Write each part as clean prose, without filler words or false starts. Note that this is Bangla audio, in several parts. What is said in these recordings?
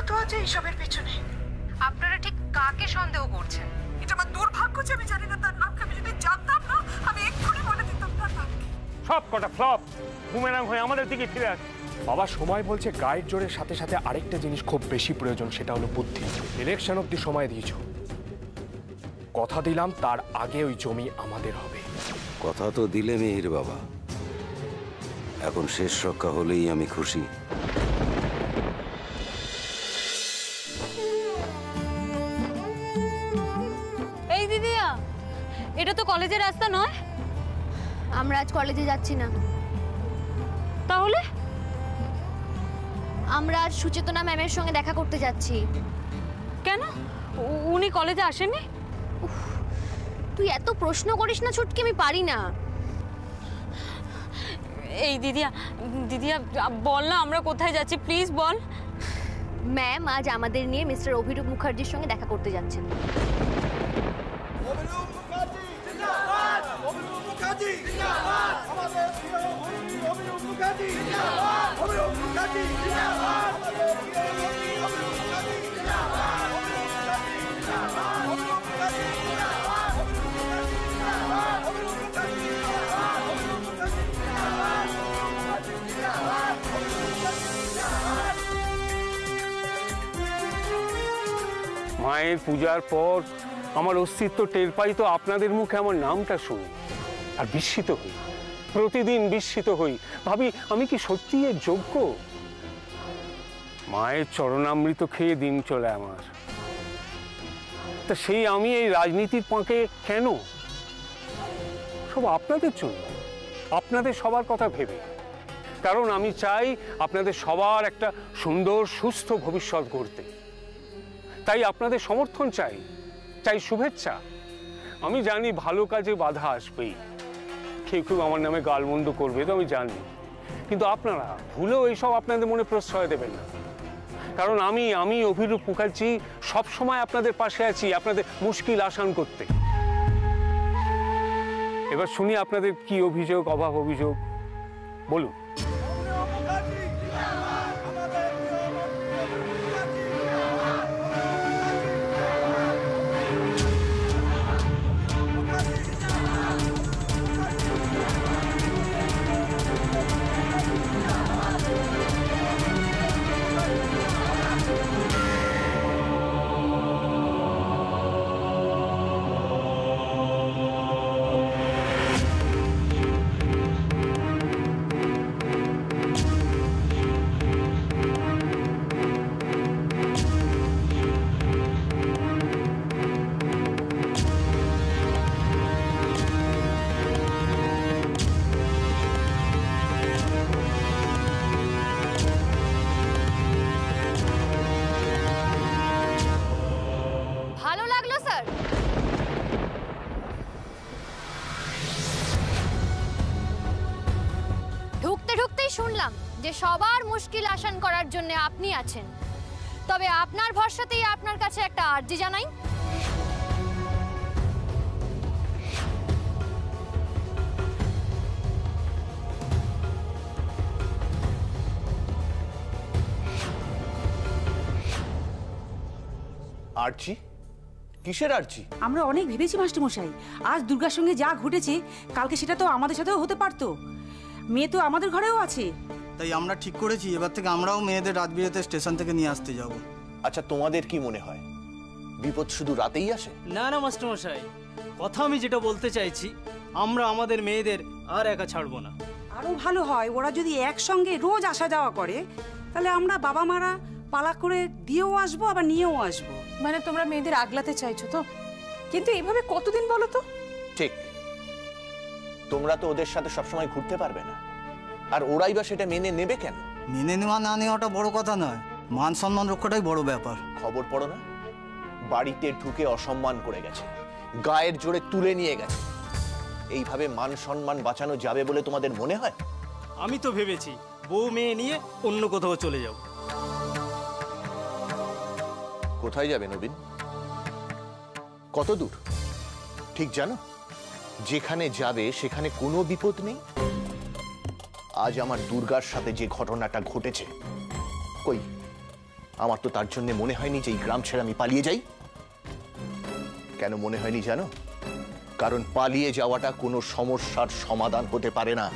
তো আছে এইসবের পেছনে। আপনারা ঠিক কাকে সন্দেহ করছেন? এটা আমার দুর্ভাগ্য যে আমি জানি না তার নামকে। আমি যদি জানতাম না আমি এক্ষুনি বলে দিতাম তার নামকে। সব কটা ফ্লপ বুমেরাং হয়ে আমাদের দিকে ফিরে আসে। বাবা সময় বলছে গায়ের জোরের সাথে সাথে আরেকটা জিনিস খুব বেশি প্রয়োজন, সেটা হলো বুদ্ধি। ইলেকশন অব্দি সময় দিয়েছ, কথা দিলাম তার আগে ওই জমি আমাদের হবে। কথা তো দিলে মেহির বাবা, এখন শেষ রক্ষা হলেই আমি খুশি। এই দিদিয়া, এটা তো কলেজের রাস্তা নয়। আমরা আজ কলেজে যাচ্ছি না। তাহলে? আমরা আজ সুচেতনা ম্যামের সঙ্গে দেখা করতে যাচ্ছি। কেন? উনি কলেজে আসেননি? তুই এত প্রশ্ন করিস না ছুটকি, আমি পারি না। এই দিদিয়া, দিদিয়া বল না আমরা কোথায় যাচ্ছি, প্লিজ বল। ম্যাম আজ আমাদের নিয়ে মিস্টার অভিরূপ মুখার্জির সঙ্গে দেখা করতে যাচ্ছেন। মায়ের পূজার পর আমার অস্তিত্ব টের পাই তো আপনাদের মুখে আমার নামটা শুনি আর বিস্মিত হই, প্রতিদিন বিস্মিত হই। ভাবি আমি কি সত্যি এর যোগ্য? মায়ের চরণামৃত খেয়ে দিন চলে আমার, তা সেই আমি এই রাজনীতির পাঁকে কেন? সব আপনাদের জন্য, আপনাদের সবার কথা ভেবে। কারণ আমি চাই আপনাদের সবার একটা সুন্দর সুস্থ ভবিষ্যৎ গড়তে। তাই আপনাদের সমর্থন চাই, চাই শুভেচ্ছা। আমি জানি ভালো কাজে বাধা আসবেই, কেউ কেউ আমার নামে গালমন্দ করবে, তো আমি জানি। কিন্তু আপনারা ভুলেও এইসব আপনাদের মনে প্রশ্রয় দেবেন না। কারণ আমি অভিরূপ মুখার্জি সবসময় আপনাদের পাশে আছি, আপনাদের মুশকিল আসান করতে। এবার শুনি আপনাদের কি অভিযোগ, অভাব অভিযোগ বলুন। শুনলাম যে সবার মুশকিল আসান করার জন্য আপনি আছেন। তবে আপনার ভরসাতেই আপনার কাছে একটা আর্জি জানাই। আর্জি? কিসের আর্জি? আমরা অনেক ভেবেছি মাস্টারমশাই, আজ দুর্গার সঙ্গে যা ঘটেছে কালকে সেটা তো আমাদের সাথেও হতে পারতো। মেয়ে তো আমাদের ঘরেও আছে। তাই আমরা ঠিক করেছি এবার থেকে আমরাও মেয়েদের রাত বিরেতে স্টেশন থেকে নিয়ে আসতে যাব। আচ্ছা তোমাদের কি মনে হয় বিপদ শুধু রাতেই আসে? না না মাস্টারমশাই, কথা আমি যেটা বলতে চাইছি, আমরা আমাদের মেয়েদের আর একা ছাড়বো না। আরো ভালো হয় ওরা যদি একসঙ্গে রোজ আসা যাওয়া করে, তাহলে আমরা বাবা মারা পালা করে দিয়েও আসবো আবার নিয়েও আসবো। মানে তোমরা মেয়েদের আগলাতে চাইছো তো? কিন্তু এইভাবে কতদিন বলো তো? ঠিক, তোমরা তো ওদের সাথে সবসময় ঘুরতে পারবে না, আর ওরাই বা সেটা মেনে নেবে কেন? মেনে নেওয়া না নেওয়াটা বড় কথা নয়, মান সম্মান রক্ষাটাই বড় ব্যাপার। খবর পড়ো না, বাড়িতে ঢুকে অসম্মান করে গেছে, গায়ের জোরে তুলে নিয়ে গেছে। এইভাবে মান সম্মান বাঁচানো যাবে বলে তোমাদের মনে হয়? আমি তো ভেবেছি বউ মেয়ে নিয়ে অন্য কোথাও চলে যাব। কোথায় যাবে নবীন? কত দূর ঠিক জানো? যেখানে যাবে সেখানে কোনো বিপদ নেই। আজ আমার দুর্গার সাথে যে ঘটনাটা ঘটেছে, কই আমার তো তার জন্য মনে হয়নি যে এই গ্রাম ছেড়ে আমি পালিয়ে যাই। কেন মনে হয়নি জানো? কারণ পালিয়ে যাওয়াটা কোনো সমস্যার সমাধান হতে পারে না।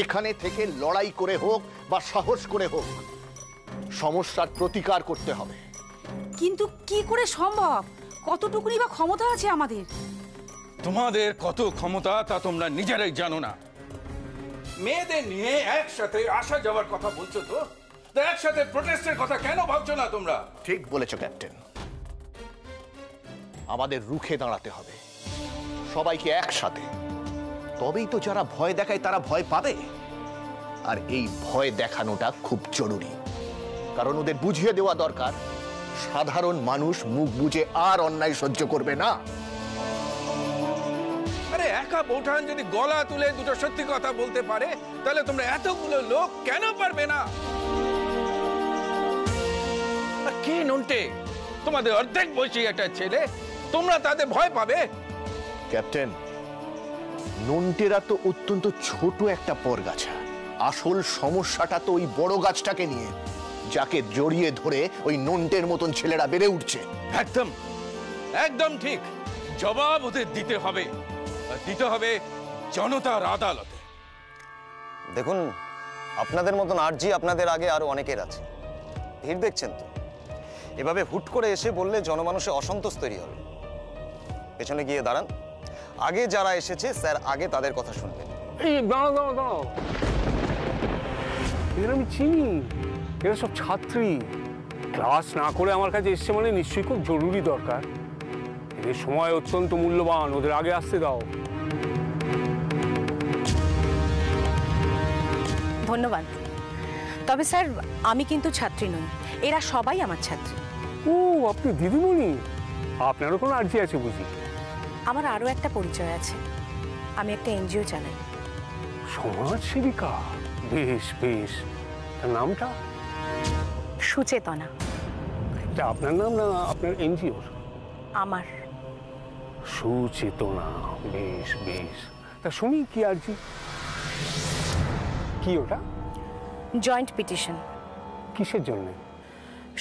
এখানে থেকে লড়াই করে হোক বা সাহস করে হোক সমস্যার প্রতিকার করতে হবে। কিন্তু কি করে সম্ভব? কতটুকুনি বা ক্ষমতা আছে আমাদের? তোমাদের কত ক্ষমতা তা তোমরা নিজেরাই জানো না। মেয়েদের নিয়ে একসাথে আসা যাওয়ার কথা বলছো তো একসাথে প্রোটেস্টের কথা কেন ভাবছো না তোমরা? ঠিক বলেছো ক্যাপ্টেন, আমাদের রুখে দাঁড়াতে হবে সবাইকে একসাথে। তবেই তো যারা ভয় দেখায় তারা ভয় পাবে। আর এই ভয় দেখানোটা খুব জরুরি, কারণ ওদের বুঝিয়ে দেওয়া দরকার সাধারণ মানুষ মুখ বুজে আর অন্যায় সহ্য করবে না। আরে একা বৌঠান যদি গলা তুলে দুটো সত্যি কথা বলতে পারে তাহলে তোমরা এতগুলো লোক কেন পারবে না? আর কি নন্টে, তোমাদের অর্ধেক বয়সী একটা ছেলে, তোমরা তাদের ভয় পাবে? ক্যাপ্টেন, নন্টেরা তো অত্যন্ত ছোট একটা পরগাছা। আসল সমস্যাটা তো ওই বড় গাছটাকে নিয়ে, যাকে জড়িয়ে ধরে ওই নন্টের মতন ছেলেরা বেড়ে উঠছে। একদম একদম ঠিক। জবাব ওদের দিতে হবে, আর দিতে হবে জনতার আদালতে। দেখুন, আপনাদের মতন আরজি আপনাদের আগে আরো অনেকের আছে। ভিড় দেখছেন তো, এভাবে হুট করে এসে বললে জনমানুষে অসন্তোষ তৈরি হবে। পেছনে গিয়ে দাঁড়ান, আগে যারা এসেছে স্যার আগে তাদের কথা শুনবেন। এই দাঁড়াও দাঁড়াও দাঁড়াও, এদের আমি চিনি, এরা সব ছাত্রী। ক্লাস না করে আমার কাছে এসছে মানে নিশ্চয়ই খুব জরুরি দরকার। এদের সময় অত্যন্ত মূল্যবান, ওদের আগে আসতে দাও। ধন্যবাদ। তবে স্যার, আমি কিন্তু ছাত্রী নই, এরা সবাই আমার ছাত্রী। ও, আপনি দিদিমণি? আপনারও কোনো আর্জি আছে বুঝি? আমার আরও একটা পরিচয় আছে, আমি একটা এনজিও চালাই। সমাজ সেবিকা? বেশ বেশ, তার নামটা? সুচেতনা। এটা আপনার নাম না আপনার এনজিওর? আমার। সুচেতনা, বেশ বেশ। তা শুনি কি আর্জি? কি ওটা? Joint petition. কিসের জন্য?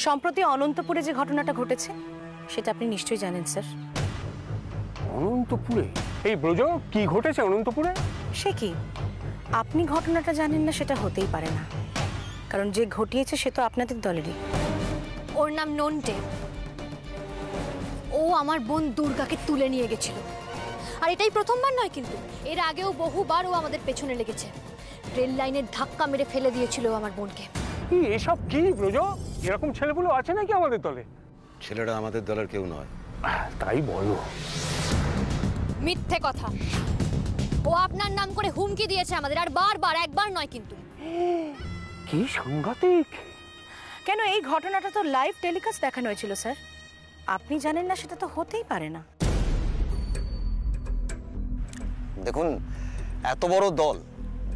সম্প্রতি অনন্তপুরে যে ঘটনাটা ঘটেছে সেটা আপনি নিশ্চয়ই জানেন স্যার। অনন্তপুরে? এই ব্রজ, কি ঘটেছে অনন্তপুরে? সে কি, আপনি ঘটনাটা জানেন না সেটা হতেই পারে না, কারণ যে ঘটিয়েছে সে তো আপনাদের দলেরই। ওর নাম নন্টে। ও আমার বোন দুর্গাকে তুলে নিয়ে গেছিল। আর এটাই প্রথমবার নয়, কিন্তু এর আগেও বহুবার ও আমাদের পেছনে লেগেছে। রেল লাইনের ধাক্কা মেরে ফেলে দিয়েছিল আমার বোনকে। এসব কি ব্রজ? এরকম ছেলেগুলো আছে নাকি আমাদের দলে? ছেলেটা আমাদের দলের কেউ নয়। তাই বলো? মিথ্যে কথা। ও আপনার নাম করে হুমকি দিয়েছে আমাদের, আর বারবার, একবার নয় কিন্তু। কি সাংঘাতিক! কেন, এই ঘটনাটা তো লাইভ টেলিকাস্ট দেখানো হয়েছিল স্যার। আপনি জানেন না সেটা তো হতেই পারে না। দেখুন, এত বড় দল,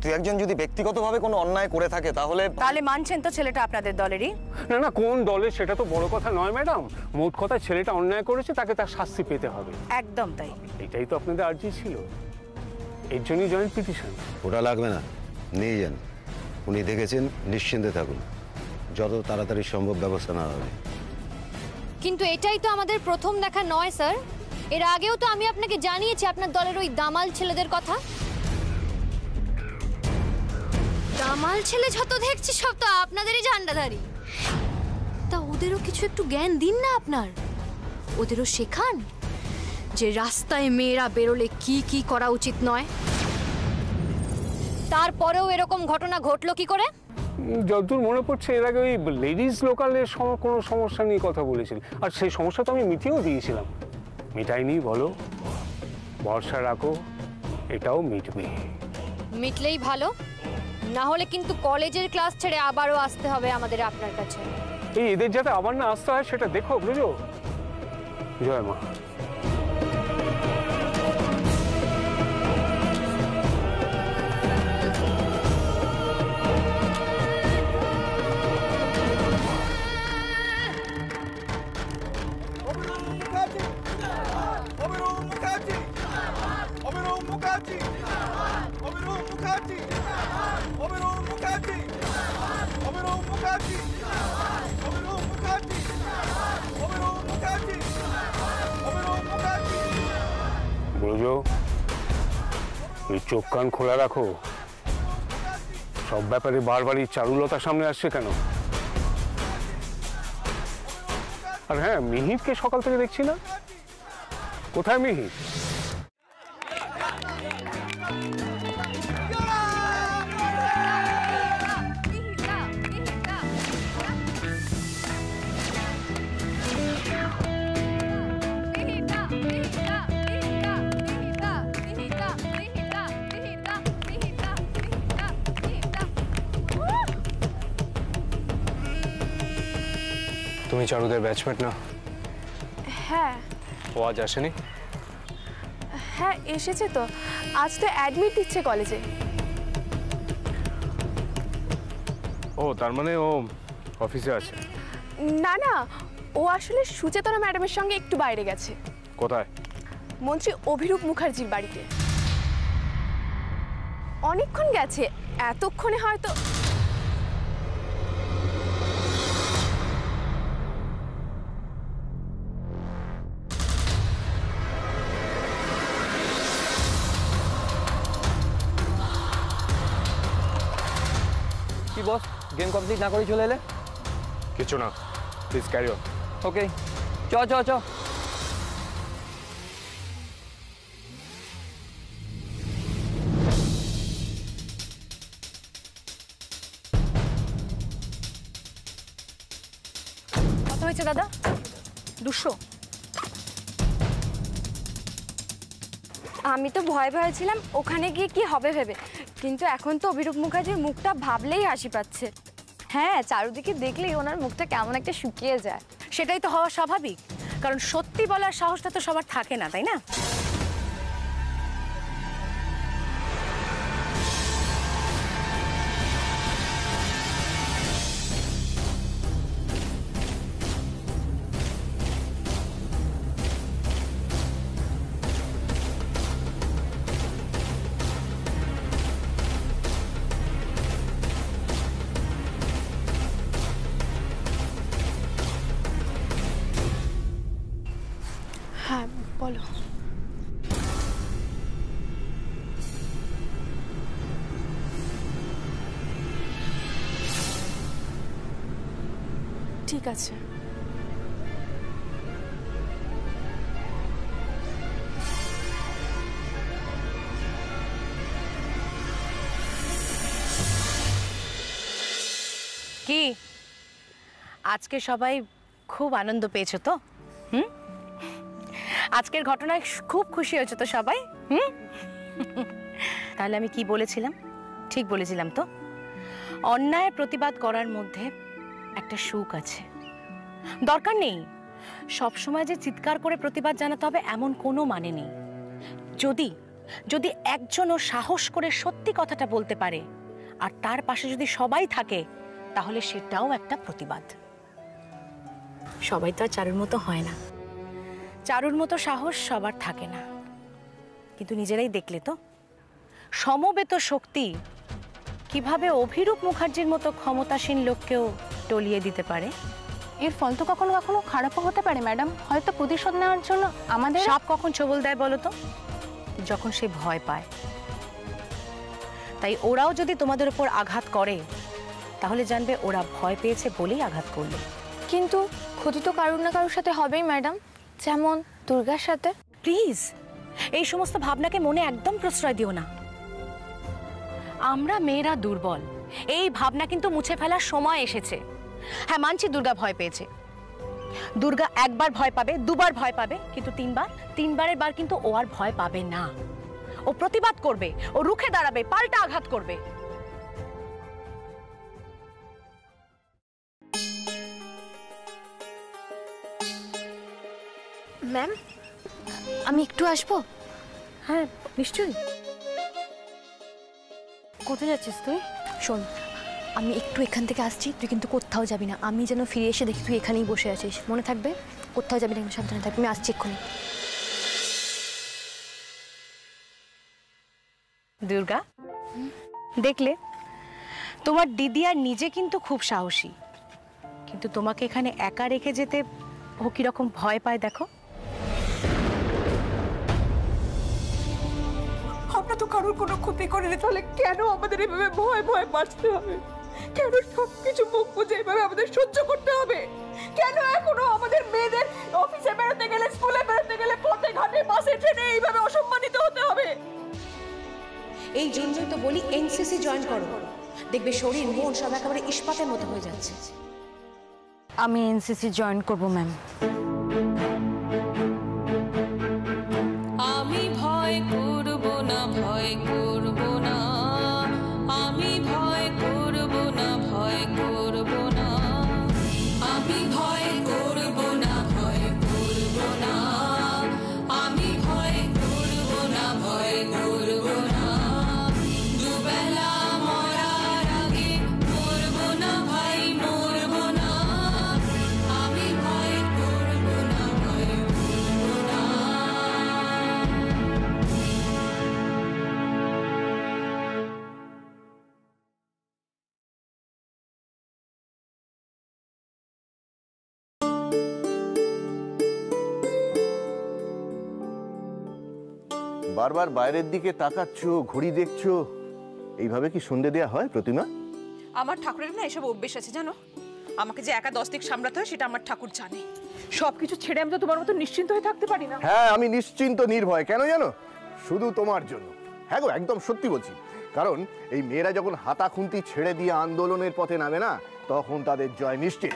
তুই একজন যদি ব্যক্তিগতভাবে কোনো অন্যায় করে থাকে তাহলে মানছেন তো ছেলেটা আপনাদের দলেরই? না না, কোন দলের সেটা তো বড় কথা নয় ম্যাডাম। মোট কথা ছেলেটা অন্যায় করেছে, তাকে তার শাস্তি পেতে হবে। একদম তাই। এটাই তো আপনাদের আর্জি ছিল, এর জন্যই জয়েন্ট পিটিশন। ওটা লাগবে না, নিয়ে যান। উনি দেখেছেন, নিশ্চিন্তে থাকুন, যত তাড়াতাড়ি সম্ভব ব্যবস্থা নেওয়া হবে। কিন্তু এটাই তো আমাদের প্রথম দেখা নয় স্যার। এর আগেও তো আমি আপনাকে জানিয়েছি আপনার দলের ওই দামাল ছেলেদের কথা। দামাল ছেলে যত দেখছি সব তো আপনাদেরই ঝান্ডাধারী। তা ওদেরও কিছু একটু জ্ঞান দিন না আপনার। ওদেরও শেখান যে রাস্তায় মেয়েরা বেরোলে কি কি করা উচিত নয়। তারপরেও এরকম ঘটনা ঘটলো কি করে? যতদূর মনে পড়ছে এর আগে ওই লেডিস লোকালের কোনো সমস্যা নিয়ে কথা বলেছিল, আর সেই সমস্যা তো আমি মিটিয়েও দিয়েছিলাম। মিটাইনি বলো? ভরসা রাখো, এটাও মিটবে। মিটলেই ভালো, না হলে কিন্তু কলেজের ক্লাস ছেড়ে আবারও আসতে হবে আমাদের আপনার কাছে। এই এদের যাতে আবার না আসতে হয় সেটা দেখো বুঝো। জয় মা। Mukachi! জোজো, এই চোখ কান খোলা রাখো। সব ব্যাপারে বারবারই চারুলতা সামনে আসছে কেন? আর হ্যাঁ, মিহিরকে সকাল থেকে দেখছি না। কোথায় মিহির? তুমি চারুদের ব্যাচমেট না? হ্যাঁ। ও আজ আসেনি? হ্যাঁ এসেছে তো, আজ তো অ্যাডমিট দিচ্ছে কলেজে। ও তার মানে ও অফিসে আছে? না না, ও আসলে সুচেতনা ম্যাডামের সঙ্গে একটু বাইরে গেছে। কোথায়? মন্ত্রী অভিরূপ মুখার্জির বাড়িতে। অনেকক্ষণ গেছে, এতক্ষণে হয়তো। কি বস, গেম কমপ্লিট না করে চলে এলে? কিছু না, প্লিজ ক্যারি অন। ওকে, চ চ চ। কত হয়েছে দাদা? 200। আমি তো ভয় ভয় ছিলাম ওখানে গিয়ে কি হবে ভেবে, কিন্তু এখন তো অভিরূপ মুখার্জির মুখটা ভাবলেই হাসি পাচ্ছে। হ্যাঁ, চারুদিকে দেখলেই ওনার মুখটা কেমন একটা শুকিয়ে যায়। সেটাই তো হওয়া স্বাভাবিক, কারণ সত্যি বলার সাহসটা তো সবার থাকে না, তাই না? হ্যাঁ বলো। ঠিক আছে। কি আজকে সবাই খুব আনন্দ পেয়েছো তো? আজকের ঘটনায় খুব খুশি হয়েছে তো সবাই? তাহলে আমি কি বলেছিলাম? ঠিক বলেছিলাম তো? অন্যায় প্রতিবাদ করার মধ্যে একটা সুখ আছে। দরকার নেই সবসময় যে চিৎকার করে প্রতিবাদ জানাতে হবে এমন কোনো মানে নেই। যদি যদি একজনও সাহস করে সত্যি কথাটা বলতে পারে আর তার পাশে যদি সবাই থাকে, তাহলে সেটাও একটা প্রতিবাদ। সবাই তো আর চারুর মতো হয় না, চারুর মতো সাহস সবার থাকে না। কিন্তু নিজেরাই দেখলে তো সমবেত শক্তি কিভাবে অভিরূপ মুখার্জির মতো ক্ষমতাসীন লোককেও টলিয়ে দিতে পারে। এর ফল তো কখনো কখনো খারাপও হতে পারে ম্যাডাম। হয়তো প্রতিশোধ নেওয়ার জন্য আমাদের। সাপ কখন ছোবল দেয় বলো তো? যখন সে ভয় পায়। তাই ওরাও যদি তোমাদের উপর আঘাত করে, তাহলে জানবে ওরা ভয় পেয়েছে বলেই আঘাত করলো। কিন্তু ক্ষতি তো কারুর না কারুর সাথে হবেই ম্যাডাম, যেমন দুর্গার সাথে। প্লিজ এই সমস্ত ভাবনাকে মনে একদম প্রশ্রয় দিও না। আমরা মেয়েরা দুর্বল, এই ভাবনা কিন্তু মুছে ফেলার সময় এসেছে। হ্যাঁ মানছি দুর্গা ভয় পেয়েছে, দুর্গা একবার ভয় পাবে, দুবার ভয় পাবে, কিন্তু তিনবারের বার কিন্তু ও আর ভয় পাবে না। ও প্রতিবাদ করবে, ও রুখে দাঁড়াবে, পাল্টা আঘাত করবে। ম্যাম, আমি একটু আসবো? হ্যাঁ নিশ্চয়ই। কোথায় যাচ্ছিস তুই? শোন, আমি একটু এখান থেকে আসছি, তুই কিন্তু কোথাও যাবি না। আমি যেন ফিরে এসে দেখি তুই এখানেই বসে আছিস, মনে থাকবে? কোথাও যাবি না, সাবধানে থাকবি। আমি আসছি এক্ষুনি। দুর্গা, দেখলে তোমার দিদি আর নিজে কিন্তু খুব সাহসী, কিন্তু তোমাকে এখানে একা রেখে যেতে ও কিরকম ভয় পায় দেখো। কারোর কোনো ক্ষতি করিনি, তাহলে কেন আমাদের এভাবে ভয় ভয় বাঁচতে হবে? কেন সবকিছু মুখ বুঝে এভাবে আমাদের সহ্য করতে হবে? কেন এখনো আমাদের মেয়েদের অফিসে বেরোতে গেলে, স্কুলে বেরোতে গেলে, পথে ঘাটে বাসে ট্রেনে এইভাবে অসম্মানিত হতে হবে? এই জন্যই তো বলি এনসিসি জয়েন করো, দেখবে শরীর মন সব একেবারে ইস্পাতের মতো হয়ে যাচ্ছে। আমি এনসিসি জয়েন করব ম্যাম। আমি ভয় করব না, ভয় করব না, আমি ভয় করব না, ভয় করব না, আমি ভয় করব না, ভয় করব না, আমি ভয় করব না, ভয় করব না, দুবেলা মরার আগে মরব না ভাই, মরব না, আমি ভয় করব না, ভয় করব না। বারবার বাইরের দিকে তাকাচ্ছো, ঘড়ি দেখছো, এইভাবে কি সন্ধে দেয়া হয় প্রতিমা? আমার ঠাকুরের না এসব অভ্যেস আছে জানো। আমাকে যে একা 10 দিক সামলাতে হয় সেটা আমার ঠাকুর জানে। সবকিছু ছেড়ে আমি তো তোমার মতো নিশ্চিন্ত হয়ে থাকতে পারি না। হ্যাঁ, আমি নিশ্চিন্ত নির্ভয়। কেন জানো? শুধু তোমার জন্য। হ্যাঁ গো, একদম সত্যি বলছি। কারণ এই মেয়েরা যখন হাতা খুন্তি ছেড়ে দিয়ে আন্দোলনের পথে নামে না, তখন তাদের জয় নিশ্চিত।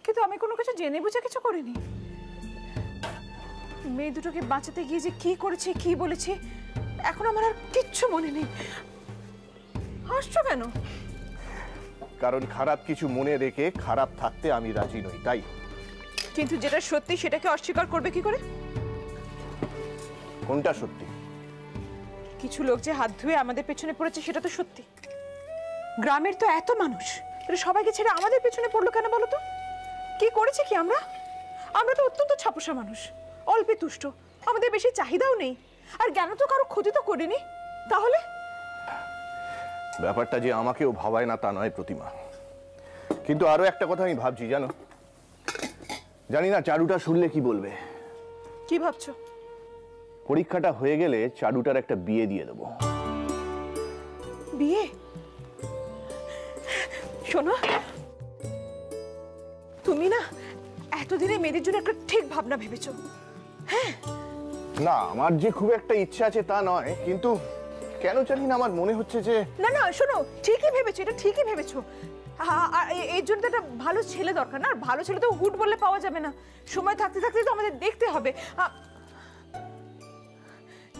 কিন্তু আমি কোনো কিছু জেনে বুঝে কিছু করিনি। মেয়ে দুটোকে বাঁচাতে গিয়ে যে কি করেছে, কি বলেছে, এখন আমার আর কিচ্ছু মনে নেই। হাসছো কেন? কারণ খারাপ কিছু মনে রেখে খারাপ থাকতে আমি রাজি নই, তাই। কিন্তু যেটা সত্যি সেটাকে অস্বীকার করবে কি করে? কোনটা সত্যি? কিছু লোক যে হাত ধুয়ে আমাদের পেছনে পড়েছে সেটা তো সত্যি। গ্রামের তো এত মানুষ, তাহলে সবাইকে ছেড়ে আমাদের পেছনে পড়লো কেন বলো তো? কি করেছে কি আমরা? আমরা তো অত্যন্ত ছাপোষা মানুষ, অল্পে তুষ্ট, আমাদের বেশি চাহিদাও নেই, আর জ্ঞান তো কারো ক্ষতি তো করিনি। তাহলে ব্যাপারটা যে আমাকেও ভাবায় না তা নয় প্রতিমা, কিন্তু আরো একটা কথা আমি ভাবছি জানো। জানি না চারুটা শুনলে কি বলবে। কি ভাবছো? পরীক্ষাটা হয়ে গেলে চারুটার একটা বিয়ে দিয়ে দেবো। বিয়ে? শোনো, তুমি না এতদিনে মেয়েদের জন্য একটা ঠিক ভাবনা ভেবেছো। হ্যাঁ না, আমার যে খুব একটা ইচ্ছা আছে তা নয়, কিন্তু কেন জানি না আমার মনে হচ্ছে যে না না শোনো, ঠিকই ভেবেছো, এটা ঠিকই ভেবেছো। এর জন্য তো একটা ভালো ছেলে দরকার না। আর ভালো ছেলে তো হুট বললে পাওয়া যাবে না, সময় থাকতে থাকতে তো আমাদের দেখতে হবে।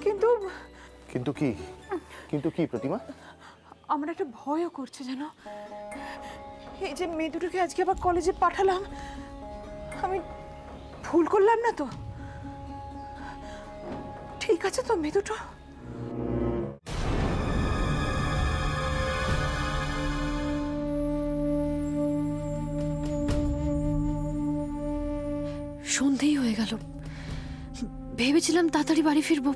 কিন্তু কিন্তু কি? কিন্তু কি প্রতিমা? আমার একটা ভয়ও করছে জানো। এই যে মেয়ে দুটোকে আজকে আবার কলেজে পাঠালাম, আমি ভুল করলাম না তো? ঠিক আছে তো মেয়ে দুটো? সন্ধেই হয়ে গেল, ভেবেছিলাম তাড়াতাড়ি বাড়ি ফিরবো।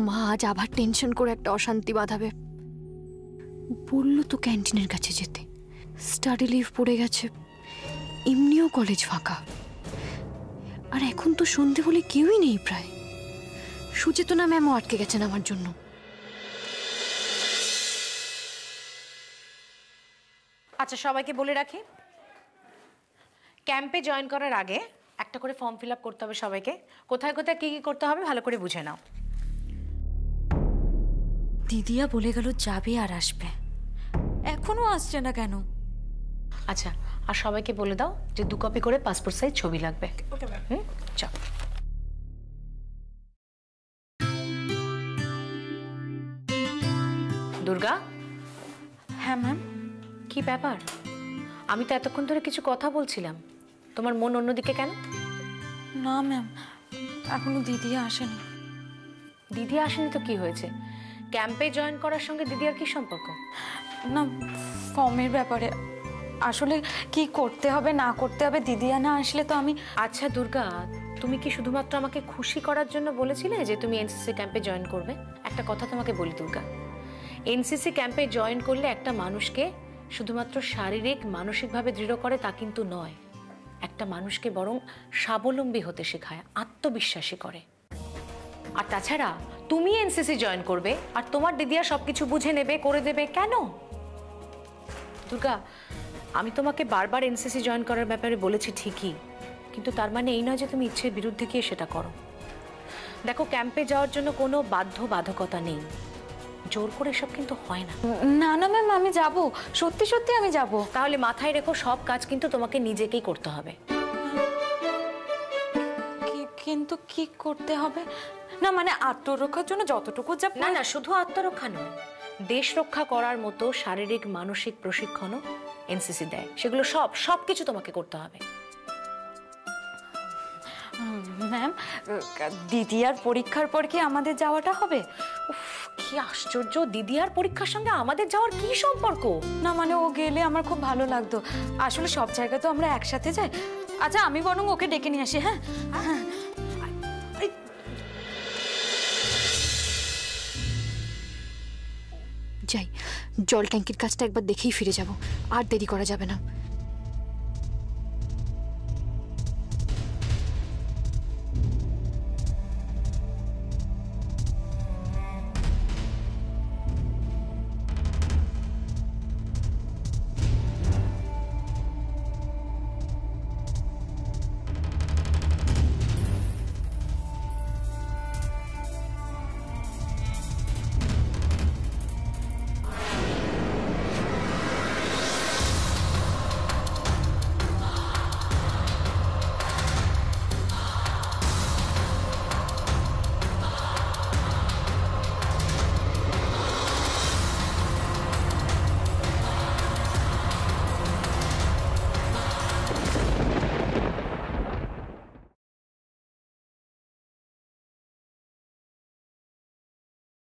মা আজ আবার টেনশন করে একটা অশান্তি বাঁধাবে। বললো তো ক্যান্টিনের কাছে যেতে, স্টাডি লিভ পড়ে গেছে, এমনিও কলেজ ফাঁকা। আর এখন তো সন্ধে বলে কেউই নেই প্রায়। সুচেতনা ম্যামও আটকে গেছেন আমার জন্য। আচ্ছা, সবাইকে বলে রাখি, ক্যাম্পে জয়েন করার আগে একটা করে ফর্ম ফিল আপ করতে হবে সবাইকে। কোথায় কোথায় কি কি করতে হবে ভালো করে বুঝে নাও। দিদিয়া বলে গেল যাবে আর আসবে, এখনো আসছে না কেন? আচ্ছা, আর সবাইকে বলে দাও যে 2 কপি করে পাসপোর্ট সাইজ ছবি লাগবে। চল। দুর্গা। হ্যাঁ ম্যাম। কি ব্যাপার? আমি তো এতক্ষণ ধরে কিছু কথা বলছিলাম, তোমার মন অন্যদিকে কেন? না ম্যাম, এখনো দিদিয়া আসেনি। দিদি আসেনি তো কি হয়েছে? ক্যাম্পে জয়েন করার সঙ্গে দিদি আর কি সম্পর্ক? না, ফর্মের ব্যাপারে আসলে কি করতে হবে না করতে হবে দিদিয়া না আসলে তো আমি। আচ্ছা দুর্গা, তুমি কি শুধুমাত্র আমাকে খুশি করার জন্য বলেছিলে যে তুমি এনসিসি ক্যাম্পে জয়েন করবে? একটা কথা তোমাকে বলি দুর্গা, এনসিসি ক্যাম্পে জয়েন করলে একটা মানুষকে শুধুমাত্র শারীরিক মানসিকভাবে দৃঢ় করে তা কিন্তু নয়, একটা মানুষকে বরং স্বাবলম্বী হতে শেখায়, আত্মবিশ্বাসী করে। আর তাছাড়া তুমি এনসিসি জয়েন করবে আর তোমার দিদিয়া সবকিছু বুঝে নেবে, করে দেবে। কেন দুর্গা, আমি তোমাকে বারবার এনসিসি জয়েন করার ব্যাপারে বলেছি ঠিকই, কিন্তু তার মানে এই নয় যে তুমি ইচ্ছের বিরুদ্ধে গিয়ে সেটা করো। দেখো, ক্যাম্পে যাওয়ার জন্য কোনো বাধ্যবাধকতা নেই, জোর করে সব কিন্তু হয় না। না না ম্যাম, আমি যাব, সত্যি সত্যি আমি যাব। তাহলে মাথায় রেখো, সব কাজ কিন্তু তোমাকে নিজেকেই করতে হবে। কিন্তু কি করতে হবে? না মানে আত্মরক্ষার জন্য যতটুকু যা। না না, শুধু আত্মরক্ষা নয়, দেশ রক্ষা করার মতো শারীরিক মানসিক প্রশিক্ষণও এনসিসি দেয়। সেগুলো সবকিছু তোমাকে করতে হবে। ম্যাম, দিদিয়ার পরীক্ষার পর কি আমাদের যাওয়াটা হবে? উফ, কি আশ্চর্য! দিদিয়ার পরীক্ষার সঙ্গে আমাদের যাওয়ার কি সম্পর্ক? না মানে ও গেলে আমার খুব ভালো লাগতো। আসলে সব জায়গায় তো আমরা একসাথে যাই। আচ্ছা, আমি বরং ওকে ডেকে নিয়ে আসি। হ্যাঁ হ্যাঁ, যাই, জল ট্যাঙ্কির কাজটা একবার দেখেই ফিরে যাব, আর দেরি করা যাবে না।